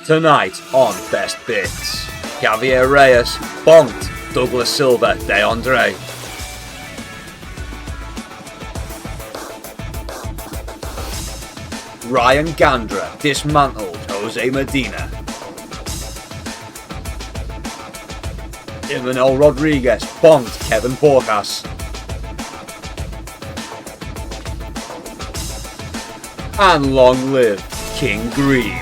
Tonight on Best Bits, Javier Reyes bonked Douglas Silva de Andre. Ryan Gandra dismantled Jose Medina. Imanol Rodriguez bonked Kevin Porcas. And long live King Green.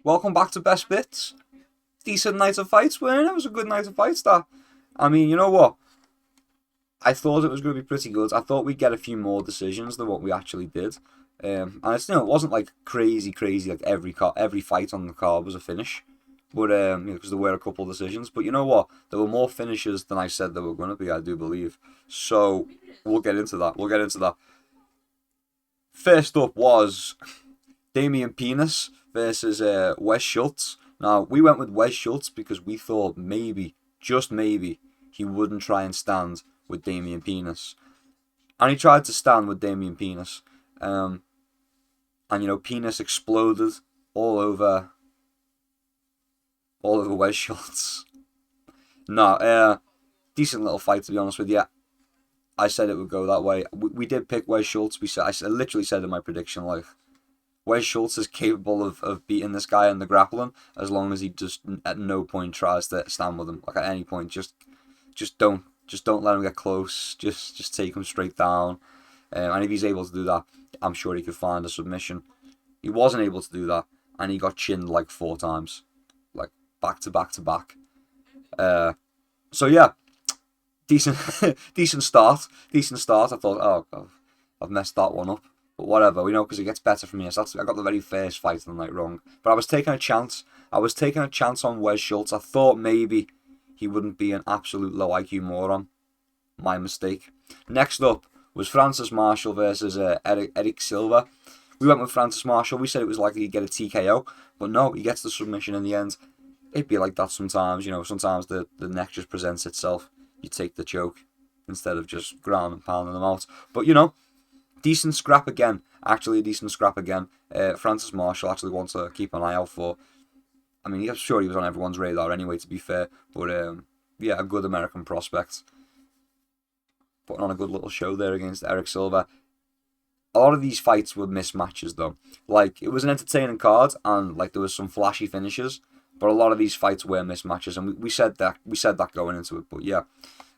Welcome back to Best Bits. Decent night of fights, weren't it? It was a good night of fights, that. I mean, you know what? I thought it was going to be pretty good. I thought we'd get a few more decisions than what we actually did. And it's, it wasn't like crazy, like every fight on the card was a finish. But, because there were a couple of decisions. But you know what? There were more finishes than I said there were going to be, I do believe. So, we'll get into that. First up was Damian Penis versus Wes Schultz. Now, we went with Wes Schultz because we thought maybe, just maybe, he wouldn't try and stand with Damian Penis. And he tried to stand with Damian Penis. And, Penis exploded all over Wes Schultz. No, decent little fight, to be honest with you. I said it would go that way. We did pick Wes Schultz. I literally said in my prediction, Wes Schultz is capable of beating this guy in the grappling as long as he just at no point tries to stand with him. Like at any point, just don't let him get close. Just take him straight down. And if he's able to do that, I'm sure he could find a submission. He wasn't able to do that, and he got chinned like 4 times, like back to back to back. So yeah, decent start. I thought, oh God, I've messed that one up. But whatever, we know because it gets better from here. So I got the very first fight of the night wrong. But I was taking a chance. On Wes Schultz. I thought maybe he wouldn't be an absolute low IQ moron. My mistake. Next up was Francis Marshall versus Eric Silva. We went with Francis Marshall. We said it was likely he'd get a TKO. But no, he gets the submission in the end. It'd be like that sometimes. Sometimes the neck just presents itself. You take the choke instead of just ground and pounding them out. But, decent scrap again. Francis Marshall actually wants to keep an eye out for. I mean, I'm sure he was on everyone's radar anyway, to be fair. But, a good American prospect. Putting on a good little show there against Eric Silva. A lot of these fights were mismatches, though. It was an entertaining card, and, there was some flashy finishes. But a lot of these fights were mismatches, and we said that going into it. But, yeah.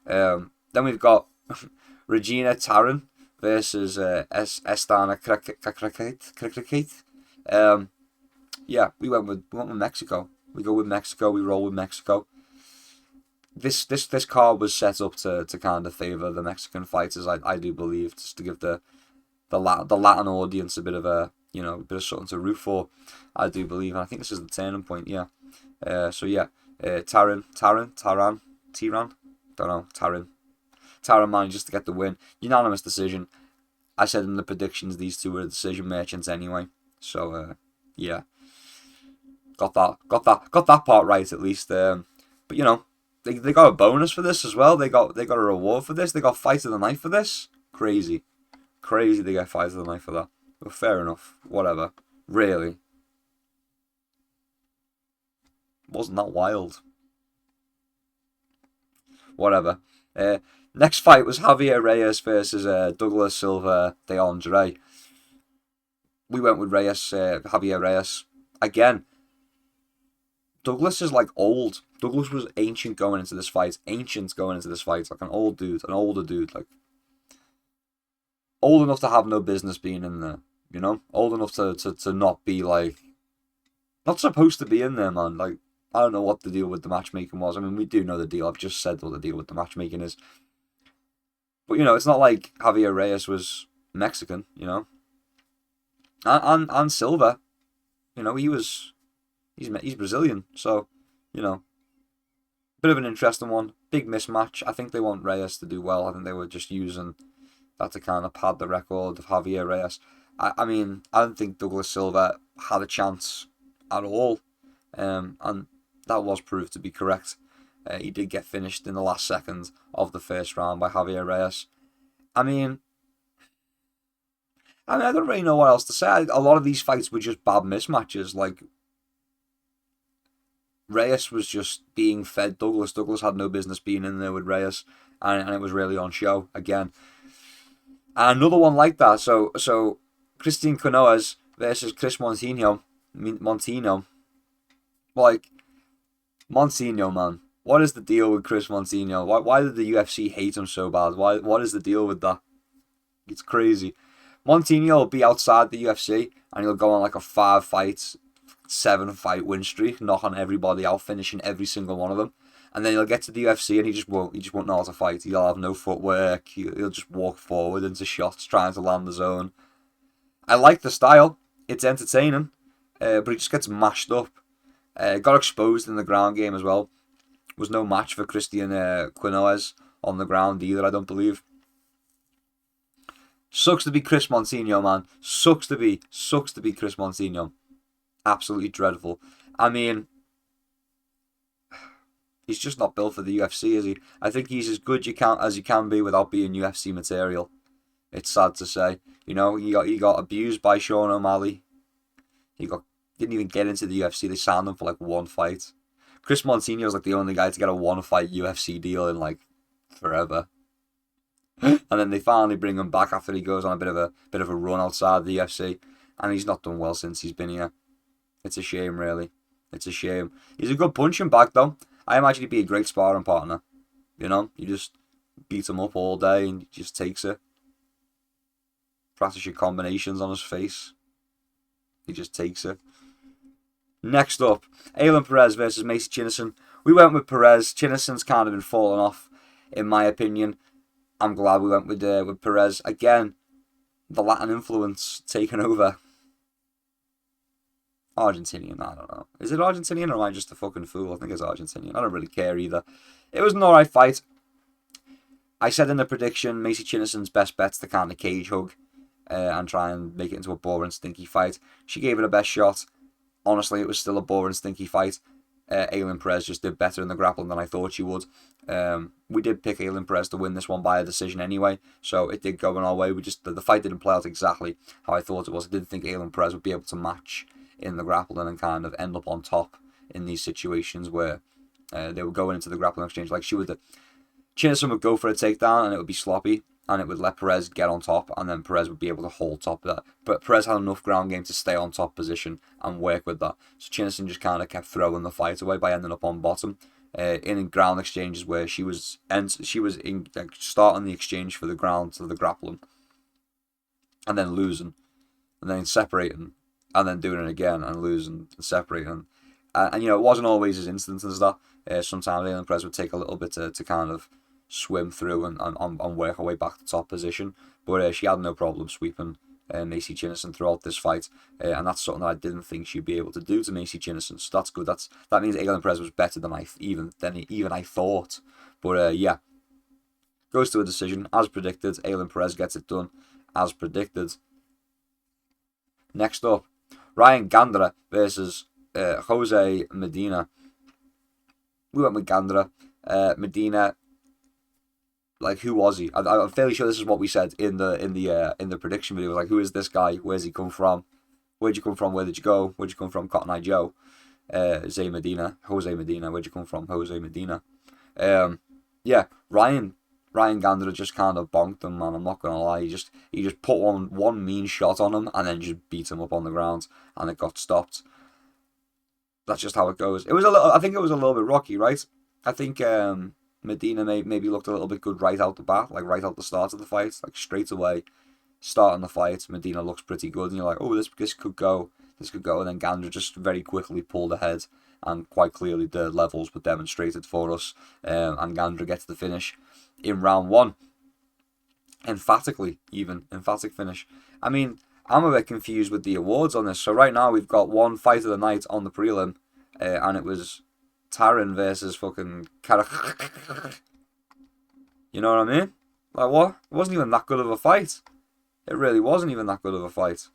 Then we've got Regina Taryn versus Estana Krikakate. We went with Mexico. We go with Mexico. We roll with Mexico. This card was set up to kind of favour the Mexican fighters. I do believe, just to give the Latin audience a bit of a bit of something to root for. I do believe, and I think this is the turning point. Yeah. Taran. Don't know. Taran manages to get the win. Unanimous decision. I said in the predictions these two were decision merchants anyway. So got that part right at least. But they got a bonus for this as well. They got a reward for this. They got fight of the night for this. Crazy. They get fight of the night for that. But fair enough. Whatever. Really. Wasn't that wild? Whatever. Next fight was Javier Reyes versus Douglas Silva de Andre. We went with Javier Reyes. Again, Douglas is old. Douglas was ancient going into this fight. Like an older dude. Old enough to have no business being in there. Old enough to not be not supposed to be in there, man. I don't know what the deal with the matchmaking was. I mean, we do know the deal. I've just said what the deal with the matchmaking is. But, it's not like Javier Reyes was Mexican, And Silva, he's Brazilian. So, bit of an interesting one. Big mismatch. I think they want Reyes to do well. I think they were just using that to kind of pad the record of Javier Reyes. I mean, I don't think Douglas Silva had a chance at all. And that was proved to be correct. He did get finished in the last second of the first round by Javier Reyes. I mean, I don't really know what else to say. A lot of these fights were just bad mismatches. Like, Reyes was just being fed Douglas. Douglas had no business being in there with Reyes, and it was really on show again. And another one like that. So Christian Canoas versus Chris Montino. Like, Montino, man. What is the deal with Chris Montino? Why did the UFC hate him so bad? What is the deal with that? It's crazy. Montino will be outside the UFC and he'll go on like a 5-fight, 7-fight win streak, knock on everybody out, finishing every single one of them. And then he'll get to the UFC and he just won't know how to fight. He'll have no footwork. He'll just walk forward into shots, trying to land the zone. I like the style. It's entertaining, but he just gets mashed up. Got exposed in the ground game as well. Was no match for Christian Quinones on the ground either, I don't believe. Sucks to be Chris Montino, man. Sucks to be Chris Montino. Absolutely dreadful. I mean, he's just not built for the UFC, is he? I think he's as good as you can be without being UFC material. It's sad to say. You know, he got abused by Sean O'Malley. Didn't even get into the UFC. They signed him for like 1 fight. Chris Montino's like the only guy to get a 1-fight UFC deal in like forever. And then they finally bring him back after he goes on a bit of a run outside the UFC, and he's not done well since he's been here. It's a shame, really. It's a shame. He's a good punching bag though. I imagine he'd be a great sparring partner. You know, you just beat him up all day and he just takes it. Practice your combinations on his face. He just takes it. Next up, Aylin Perez versus Macy Chinnison. We went with Perez. Chinnison's kind of been falling off, in my opinion. I'm glad we went with Perez. Again, the Latin influence taking over. Argentinian, I don't know. Is it Argentinian or am I just a fucking fool? I think it's Argentinian. I don't really care either. It was an alright fight. I said in the prediction, Macy Chinnison's best bet's to kind of cage hug and try and make it into a boring, stinky fight. She gave it her best shot. Honestly, it was still a boring, stinky fight. Aylin Perez just did better in the grappling than I thought she would. We did pick Aylin Perez to win this one by a decision anyway, so it did go in our way. The fight didn't play out exactly how I thought it was. I didn't think Aylin Perez would be able to match in the grappling and kind of end up on top in these situations where they were going into the grappling exchange. Like Chinnison would go for a takedown and it would be sloppy, and it would let Perez get on top, and then Perez would be able to hold top of that. But Perez had enough ground game to stay on top position and work with that. So Chinnison just kind of kept throwing the fight away by ending up on bottom in ground exchanges where she was in like, starting the exchange for the ground to the grappling, and then losing, and then separating, and then doing it again and losing and separating. And you know, it wasn't always as instant as that. Sometimes Aylin Perez would take a little bit to kind of swim through and work her way back to top position, but she had no problem sweeping Macy Chinnison throughout this fight, and that's something that I didn't think she'd be able to do to Macy Chinnison. So that's good. That means Aylin Perez was better than I thought. But yeah, goes to a decision as predicted. Aylin Perez gets it done as predicted. Next up, Ryan Gandra versus Jose Medina. We went with Gandra. Medina. Like, who was he? I'm fairly sure this is what we said in the prediction video. Like, who is this guy? Where's he come from? Where'd you come from? Where did you go? Where'd you come from? Cotton Eye Joe. Jose Medina. Where'd you come from? Jose Medina. Yeah, Ryan Gandra just kind of bonked him, man. I'm not gonna lie. He just put one mean shot on him and then just beat him up on the ground, and it got stopped. That's just how it goes. I think it was a little bit rocky, right? I think Medina maybe looked a little bit good right out the bat, like right out the start of the fight, like straight away, starting the fight. Medina looks pretty good, and you're like, oh, this could go, and then Gandra just very quickly pulled ahead, and quite clearly the levels were demonstrated for us, and Gandra gets the finish in round 1. Emphatic finish. I mean, I'm a bit confused with the awards on this. So right now we've got one fight of the night on the prelim, and it was Taran versus fucking Kavanagh. You know what I mean? Like, what? It wasn't even that good of a fight. It really wasn't even that good of a fight.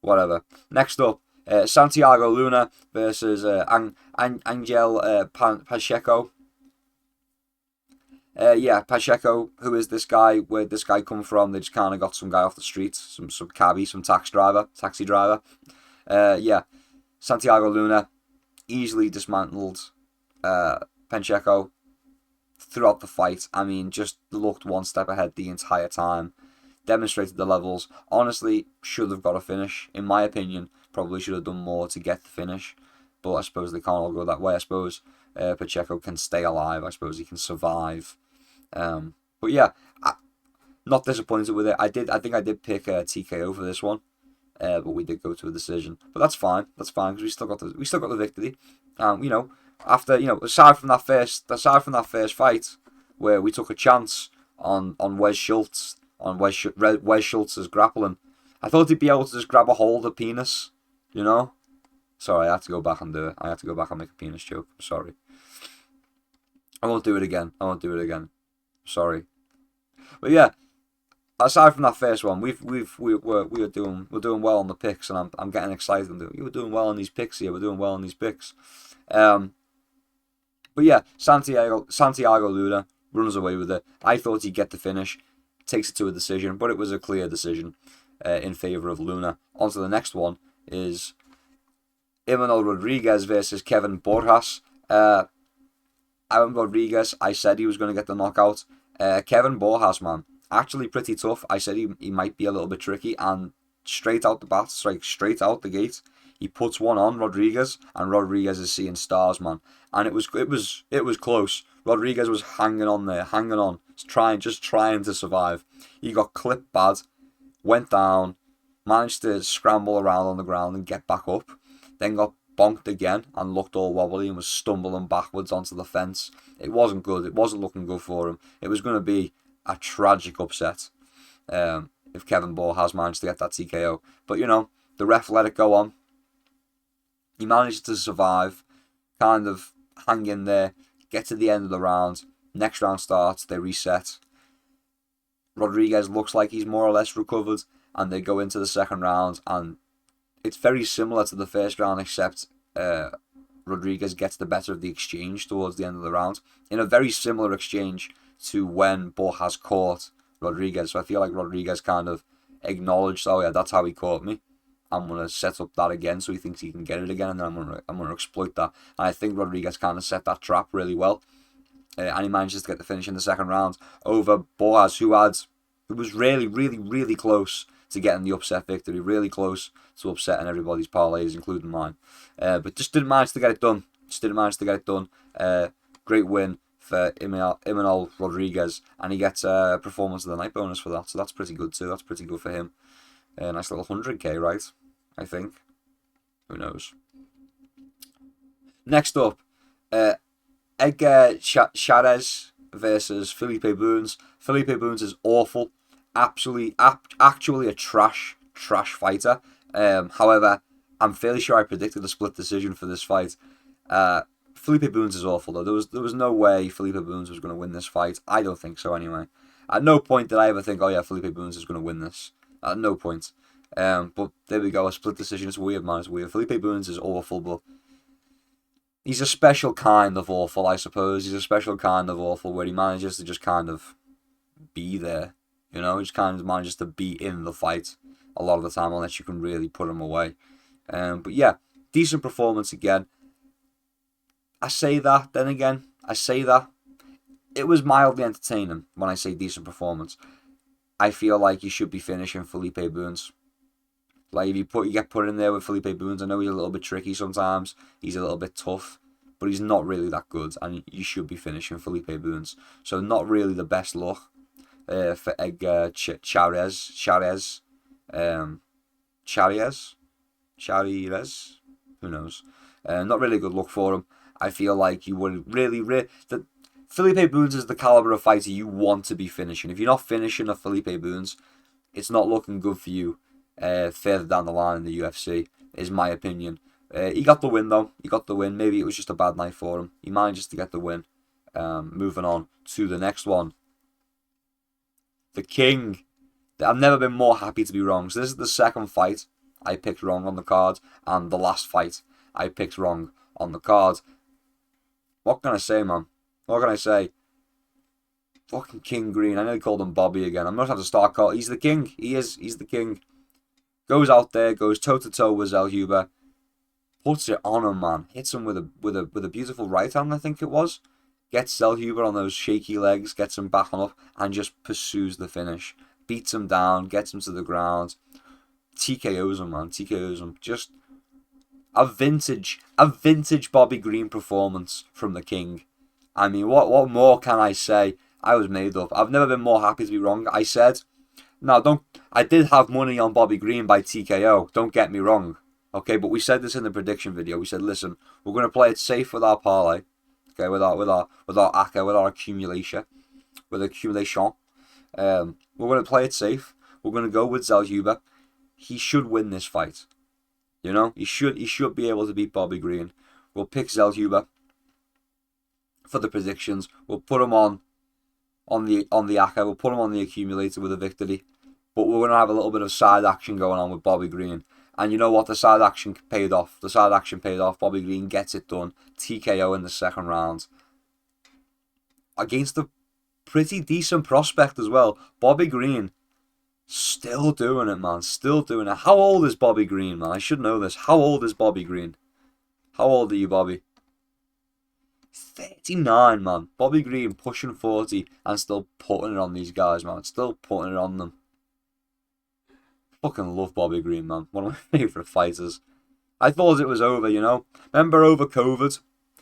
Whatever. Next up, Santiago Luna versus Angel Pacheco. Yeah, Pacheco, who is this guy? Where'd this guy come from? They just kind of got some guy off the street, some cabbie, some taxi driver. Yeah, Santiago Luna easily dismantled Pacheco throughout the fight. I mean, just looked one step ahead the entire time. Demonstrated the levels. Honestly, should have got a finish. In my opinion, probably should have done more to get the finish. But I suppose they can't all go that way. I suppose Pacheco can stay alive. I suppose he can survive. But yeah, not disappointed with it. I think I did pick TKO for this one, but we did go to a decision. But that's fine. That's fine because we still got the victory. You know, after aside from that first fight where we took a chance on Wes Schultz Wes Schultz's grappling, I thought he'd be able to just grab a hold of penis. You know. Sorry, I had to go back and do it. I had to go back and make a penis joke. I'm sorry. I won't do it again. Sorry. But yeah, aside from that first one, we're doing well on the picks, and I'm getting excited. We're doing well on these picks here. We're doing well on these picks. But yeah, Santiago Luna runs away with it. I thought he'd get the finish, takes it to a decision, but it was a clear decision in favor of Luna. On to the next one is Imanol Rodriguez versus Kevin Borjas. Aaron Rodriguez, I said he was going to get the knockout. Kevin Borjas, man, actually pretty tough. I said he might be a little bit tricky, and straight out the gate, he puts one on Rodriguez, and Rodriguez is seeing stars, man. And it was close. Rodriguez was hanging on, just trying to survive. He got clipped bad, went down, managed to scramble around on the ground and get back up, then got bonked again and looked all wobbly and was stumbling backwards onto the fence. It wasn't good. It wasn't looking good for him. It was going to be a tragic upset if Kevin Borjas managed to get that TKO. But, the ref let it go on. He managed to survive, kind of hang in there, get to the end of the round. Next round starts, they reset. Rodriguez looks like he's more or less recovered, and they go into the second round, and it's very similar to the first round, except Rodriguez gets the better of the exchange towards the end of the round. In a very similar exchange to when Borjas caught Rodriguez. So I feel like Rodriguez kind of acknowledged, oh yeah, that's how he caught me. I'm going to set up that again so he thinks he can get it again, and then I'm going to exploit that. And I think Rodriguez kind of set that trap really well. And he manages to get the finish in the second round over Borjas, who was really, really, really close to getting the upset victory, really close to upsetting everybody's parlays, including mine. But just didn't manage to get it done. Great win for Imanol Rodriguez, and he gets a performance of the night bonus for that, so that's pretty good too. That's pretty good for him. Nice little 100k, right? I think. Who knows? Next up, Edgar Chairez versus Felipe Bunes. Felipe Bunes is awful. Actually a trash fighter. However, I'm fairly sure I predicted a split decision for this fight. Felipe Bunes is awful though. There was no way Felipe Bunes was going to win this fight. I don't think so anyway. At no point did I ever think, oh yeah, Felipe Bunes is going to win this. At no point. But there we go, a split decision. It's weird, man. It's weird. Felipe Bunes is awful, but he's a special kind of awful, I suppose. He's a special kind of awful where he manages to just kind of be there. He just kind of manages to be in the fight a lot of the time, unless you can really put him away. But yeah, decent performance again. I say that, then again, it was mildly entertaining when I say decent performance. I feel like you should be finishing Felipe Bunes. Like, if you get put in there with Felipe Bunes, I know he's a little bit tricky sometimes, he's a little bit tough, but he's not really that good, and you should be finishing Felipe Bunes. So not really the best look for Edgar Chairez. Who knows? Not really a good look for him. I feel like you would really that Felipe Bunes is the caliber of fighter you want to be finishing. If you're not finishing a Felipe Bunes, it's not looking good for you further down the line in the UFC, is my opinion. He got the win though. Maybe it was just a bad night for him. He manages to get the win. Moving on to the next one. The King. I've never been more happy to be wrong. So this is the second fight I picked wrong on the card, and the last fight I picked wrong on the card. What can I say, man? What can I say? Fucking King Green. I nearly called him Bobby again. I'm not have to start calling. He's the king. He is. He's the king. Goes out there, goes toe to toe with Zellhuber, puts it on him, man. Hits him with a beautiful right hand, I think it was. Gets Zellhuber on those shaky legs, gets him back on up, and just pursues the finish. Beats him down, gets him to the ground. TKOs him, man. TKOs him. Just a vintage Bobby Green performance from the king. I mean, what more can I say? I was made up. I've never been more happy to be wrong. I said, I did have money on Bobby Green by TKO. Don't get me wrong. Okay, but we said this in the prediction video. We said, listen, we're going to play it safe with our parlay. Okay, with our ACCA, with our accumulation. We're going to play it safe. We're going to go with Zellhuber. He should win this fight. You know, he should be able to beat Bobby Green. We'll pick Zellhuber for the predictions. We'll put him on the ACCA. We'll put him on the accumulator with a victory. But we're going to have a little bit of side action going on with Bobby Green. And you know what? The side action paid off. Bobby Green gets it done. TKO in the second round. Against a pretty decent prospect as well. Bobby Green. Still doing it, man. Still doing it. How old is Bobby Green, man? I should know this. How old is Bobby Green? How old are you, Bobby? 39, man. Bobby Green pushing 40 and still putting it on these guys, man. Still putting it on them. Fucking love Bobby Green, man. One of my favourite fighters. I thought it was over, you know. Remember over COVID?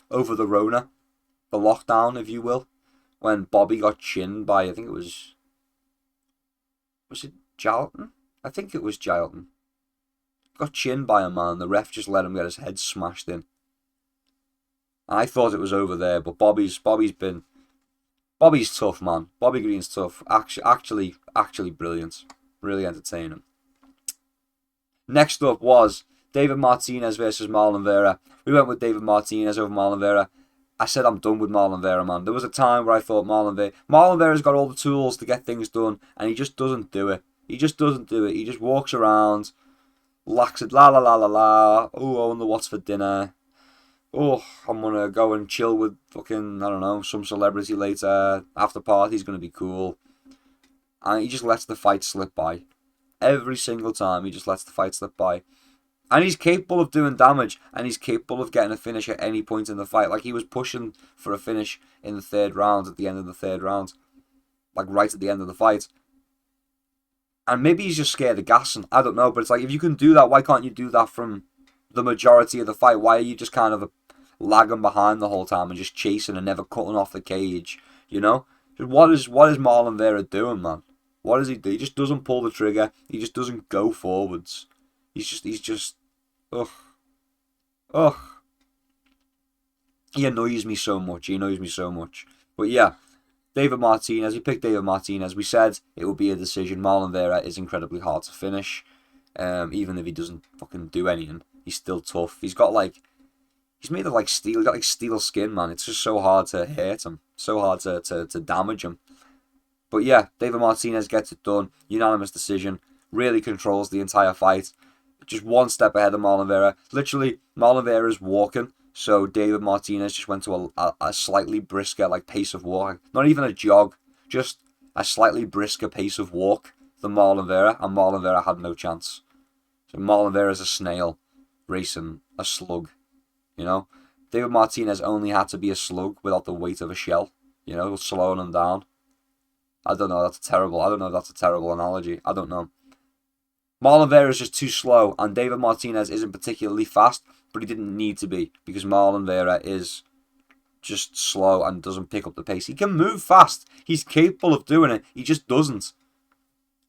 Over the Rona? The lockdown, if you will? When Bobby got chinned by, I think it was... Was it Jalton? I think it was Jalton. Got chinned by a man. The ref just let him get his head smashed in. I thought it was over there, but Bobby's tough, man. Bobby Green's tough. Actually brilliant. Really entertaining. Next up was David Martinez versus Marlon Vera. We went with David Martinez over Marlon Vera. I said I'm done with Marlon Vera, man. There was a time where I thought Marlon Vera's got all the tools to get things done, and he just doesn't do it. He just walks around, lax it, la la la la la. Oh, I wonder what's for dinner. Oh, I'm gonna go and chill with fucking, I don't know, some celebrity later. After party's gonna be cool. And he just lets the fight slip by. Every single time he just lets the fight slip by. And he's capable of doing damage, and he's capable of getting a finish at any point in the fight. Like, he was pushing for a finish in the third round, at the end of the third round. Like, right at the end of the fight. And maybe he's just scared of gassing. I don't know, but it's like, if you can do that, why can't you do that from the majority of the fight? Why are you just kind of lagging behind the whole time and just chasing and never cutting off the cage? You know? What is Marlon Vera doing, man? What does he do? He just doesn't pull the trigger. He just doesn't go forwards. He's just, ugh. He annoys me so much. But yeah, David Martinez. We picked David Martinez. We said it would be a decision. Marlon Vera is incredibly hard to finish. Even if he doesn't fucking do anything, he's still tough. He's made of like steel. He's got like steel skin, man. It's just so hard to hurt him. So hard to damage him. But yeah, David Martinez gets it done. Unanimous decision. Really controls the entire fight. Just one step ahead of Marlon Vera. Literally, Marlon Vera's walking, so David Martinez just went to a slightly brisker pace of walk. Not even a jog, just a slightly brisker pace of walk than Marlon Vera, and Marlon Vera had no chance. So Marlon Vera's a snail racing a slug, you know? David Martinez only had to be a slug without the weight of a shell, you know, slowing him down. I don't know if that's a terrible analogy. I don't know. Marlon Vera is just too slow, and David Martinez isn't particularly fast, but he didn't need to be, because Marlon Vera is just slow and doesn't pick up the pace. He can move fast. He's capable of doing it. He just doesn't.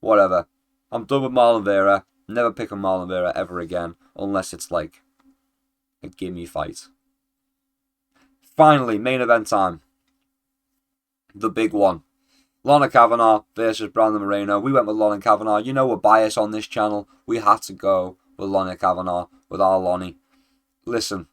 Whatever. I'm done with Marlon Vera. Never picking Marlon Vera ever again, unless it's like a gimme fight. Finally, main event time. The big one. Lona Kavanagh versus Brandon Moreno. We went with Lona Kavanagh. You know we're biased on this channel. We had to go with Lona Kavanagh, with our Lonnie. Listen.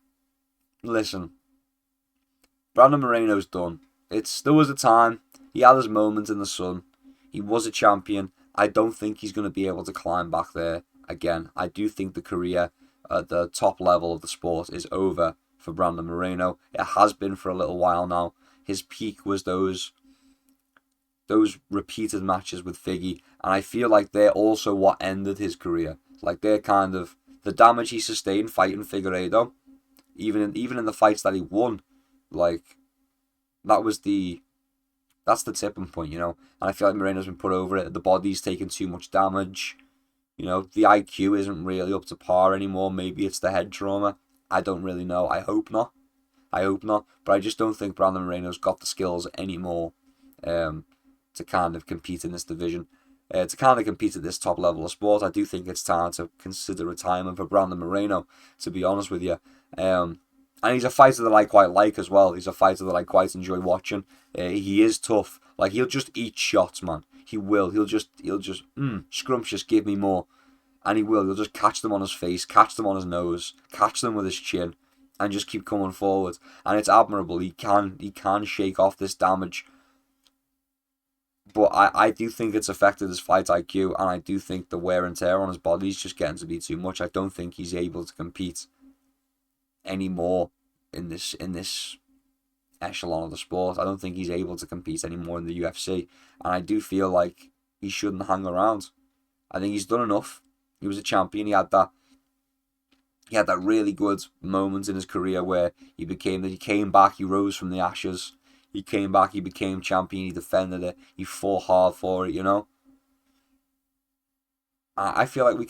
Brandon Moreno's done. There was a time. He had his moment in the sun. He was a champion. I don't think he's going to be able to climb back there again. I do think the career at the top level of the sport is over for Brandon Moreno. It has been for a little while now. His peak was those those repeated matches with Figgy, and I feel like they're also what ended his career. Like they're kind of the damage he sustained fighting Figueiredo, even in the fights that he won, like that was that's the tipping point, you know. And I feel like Moreno's been put over it. The body's taking too much damage. You know, the IQ isn't really up to par anymore. Maybe it's the head trauma. I don't really know. I hope not. But I just don't think Brandon Moreno's got the skills anymore to kind of compete in this division. To kind of compete at this top level of sport, I do think it's time to consider retirement for Brandon Moreno, to be honest with you. And he's a fighter that I quite like as well. He's a fighter that I quite enjoy watching. He is tough. Like, he'll just eat shots, man. He will. He'll just scrumptious, give me more. And he will. He'll just catch them on his face, catch them on his nose, catch them with his chin, and just keep coming forward. And it's admirable. He can shake off this damage. But I do think it's affected his fight IQ, and I do think the wear and tear on his body is just getting to be too much. I don't think he's able to compete anymore in this echelon of the sport. I don't think he's able to compete anymore in the UFC, and I do feel like he shouldn't hang around. I think he's done enough. He was a champion. He had that really good moment in his career where he came back, he rose from the ashes. He came back, he became champion, he defended it, he fought hard for it, you know. I feel like we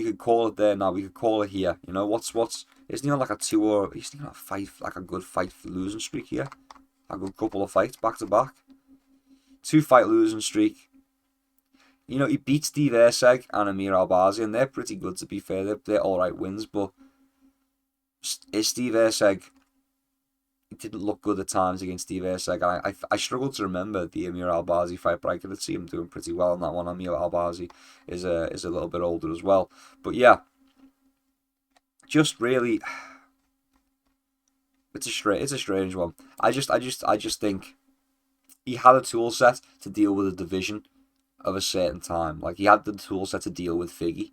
could call it there now. We could call it here. You know, isn't he on like a he's on a fight, like a good fight losing streak here? A good couple of fights back to back. 2-fight losing streak. You know, he beat Steve Erceg and Amir Albazi, and they're pretty good, to be fair. They're alright wins, but Steve Erceg, it didn't look good at times against Steve Erceg. I struggled to remember the Amir Albazi fight, but I could see him doing pretty well on that one. Amir Albazi is a little bit older as well. But yeah, just really, it's a strange one. I just think he had a tool set to deal with a division of a certain time. Like, he had the tool set to deal with Figgy,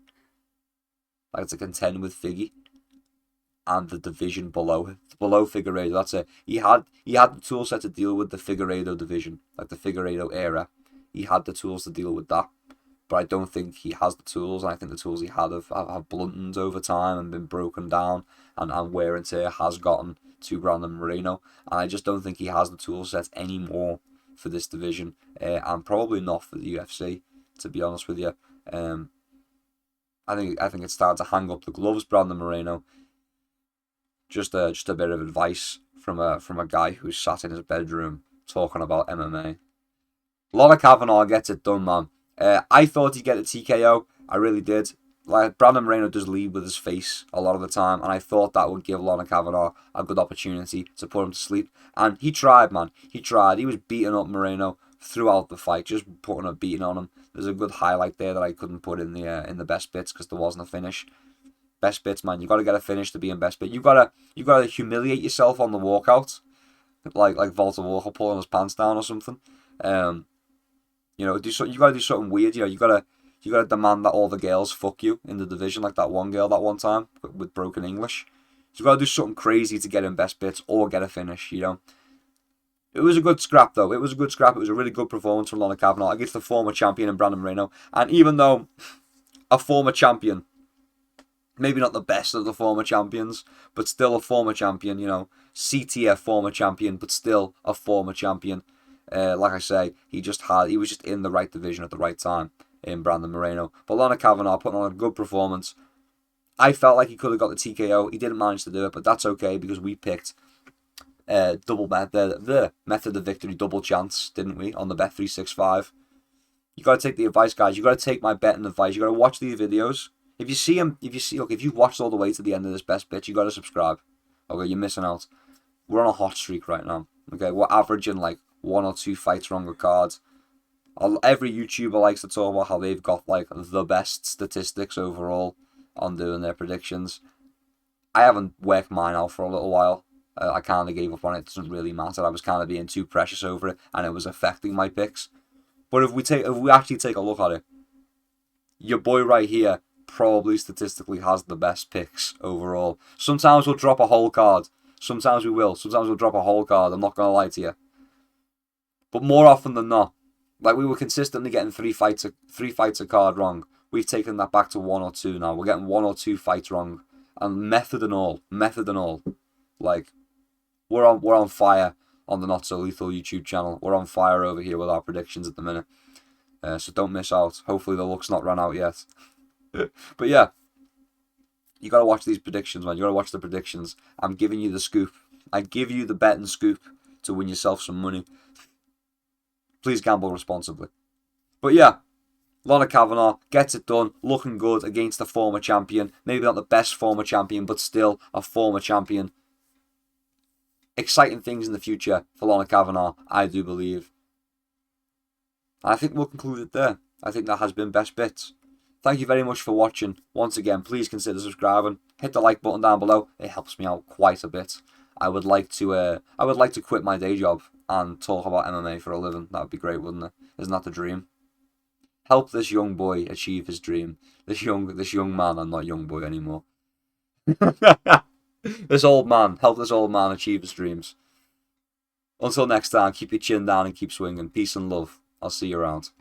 like to contend with Figgy, and the division below Figueiredo. That's it. He had the tool set to deal with the Figueiredo division, like the Figueiredo era. He had the tools to deal with that, but I don't think he has the tools. And I think the tools he had have blunted over time and been broken down, and wear and tear has gotten to Brandon Moreno. And I just don't think he has the tool set anymore for this division, and probably not for the UFC, to be honest with you. I think it's time to hang up the gloves, Brandon Moreno. Just a bit of advice from a guy who's sat in his bedroom talking about MMA. A lot of Kavanagh gets it done, man. I thought he'd get a TKO. I really did. Like, Brandon Moreno does lead with his face a lot of the time, and I thought that would give Lorna Kavanagh a good opportunity to put him to sleep. And he tried, man. He tried. He was beating up Moreno throughout the fight, just putting a beating on him. There's a good highlight there that I couldn't put in the best bits because there wasn't a finish. Best bits, man. You got to get a finish to be in best bit. You gotta humiliate yourself on the walkout, like Walter Walker pulling his pants down or something. You know, you gotta do something weird. You know, you gotta demand that all the girls fuck you in the division, like that one girl that one time with broken English. So you gotta do something crazy to get in best bits or get a finish. You know, it was a good scrap though. It was a good scrap. It was a really good performance from Lorna Kavanagh against the former champion in Brandon Moreno. And even though a former champion, maybe not the best of the former champions, but still a former champion, you know, C-tier former champion, but still a former champion. Like I say, he was just in the right division at the right time in Brandon Moreno. But Lorna Kavanagh putting on a good performance. I felt like he could have got the TKO. He didn't manage to do it, but that's okay because we picked the method of victory double chance, didn't we, on the Bet365. You got to take the advice, guys. You got to take my betting advice. You got to watch these videos. If you've watched all the way to the end of this best bit, you got to subscribe. Okay, you're missing out. We're on a hot streak right now. Okay, we're averaging like 1 or 2 fights wrong cards. Every YouTuber likes to talk about how they've got like the best statistics overall on doing their predictions. I haven't worked mine out for a little while. I kind of gave up on it. It doesn't really matter. I was kind of being too precious over it, and it was affecting my picks. But if we actually take a look at it, your boy right here probably statistically has the best picks overall. Sometimes we'll drop a whole card. Sometimes we will. Sometimes we'll drop a whole card. I'm not going to lie to you. But more often than not, Like, we were consistently getting three fights a card wrong. We've taken that back to 1 or 2 now. We're getting 1 or 2 fights wrong, and method and all. Like, we're on fire on the Not So Lethal YouTube channel. We're on fire over here with our predictions at the minute. So don't miss out. Hopefully the luck's not run out yet. But yeah, you gotta watch these predictions, man. You gotta watch the predictions. I'm giving you the scoop. I give you the betting scoop to win yourself some money. Please gamble responsibly. But yeah, Lana Kavanagh gets it done, looking good against a former champion. Maybe not the best former champion, but still a former champion. Exciting things in the future for Lana Kavanagh, I do believe. I think we'll conclude it there. I think that has been Best Bits. Thank you very much for watching. Once again, please consider subscribing. Hit the like button down below. It helps me out quite a bit. I would like to quit my day job and talk about MMA for a living. That would be great, wouldn't it? Isn't that the dream? Help this young boy achieve his dream. This young man. I'm not young boy anymore. This old man. Help this old man achieve his dreams. Until next time, keep your chin down and keep swinging. Peace and love. I'll see you around.